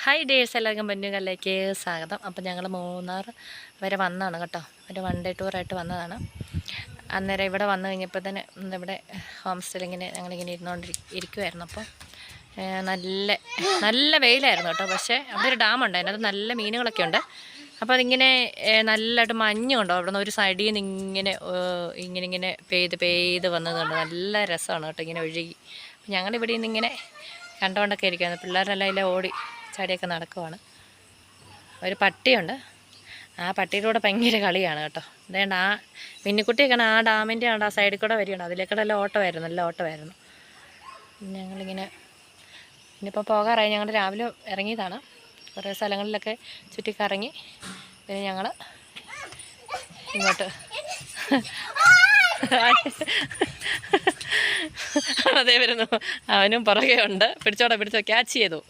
Hi ഡേഴ്സ്, എല്ലാവർക്കും പൊന്നുകളിലേക്ക് സ്വാഗതം. അപ്പം ഞങ്ങൾ മൂന്നാർ വരെ വന്നതാണ് കേട്ടോ. ഒരു 1 ഡേ ടൂറായിട്ട് വന്നതാണ്. അന്നേരം ഇവിടെ വന്നു കഴിഞ്ഞപ്പോൾ തന്നെ ഇവിടെ ഹോം സ്റ്റേയിൽ ഞങ്ങളിങ്ങനെ ഇരിക്കുമായിരുന്നു. അപ്പോൾ നല്ല വെയിലായിരുന്നു കേട്ടോ. പക്ഷേ അവിടെ ഒരു ഡാമുണ്ട്, അതിനകത്ത് നല്ല മീനുകളൊക്കെ ഉണ്ട്. അപ്പോൾ അതിങ്ങനെ നല്ലതായിട്ട് മഞ്ഞുണ്ടോ അവിടെ നിന്ന് ഒരു സൈഡിൽ നിന്ന് ഇങ്ങനെ പെയ്ത് വന്നതുകൊണ്ട് നല്ല രസമാണ് കേട്ടോ. ഇങ്ങനെ ഒഴുകി ഞങ്ങളിവിടെ നിന്ന് ഇങ്ങനെ കണ്ടുകൊണ്ടൊക്കെ ഇരിക്കുകയാണ്. പിള്ളേരെല്ലാം ഇതിലെ ഓടി ചാടിയൊക്കെ നടക്കുവാണ്. ഒരു പട്ടിയുണ്ട്, ആ പട്ടിയുടെ കൂടെ ഭയങ്കര കളിയാണ് കേട്ടോ. അതേണ്ട ആ മിന്നിക്കുട്ടിയൊക്കെയാണ് ആ ഡാമിൻ്റെ ആ സൈഡിൽ കൂടെ വരികയാണ്. അതിലേക്കൂടെ നല്ല ഓട്ടമായിരുന്നു. ഞങ്ങളിങ്ങനെ ഇനിയിപ്പോൾ പോകാറായി. ഞങ്ങൾ രാവിലെ ഇറങ്ങിയതാണ്. കുറേ സ്ഥലങ്ങളിലൊക്കെ ചുറ്റിക്കറങ്ങി പിന്നെ ഞങ്ങൾ ഇങ്ങോട്ട് അതേ വരുന്നു. അവനും പുറകെ ഉണ്ട്. പിടിച്ചോ ക്യാച്ച് ചെയ്തു.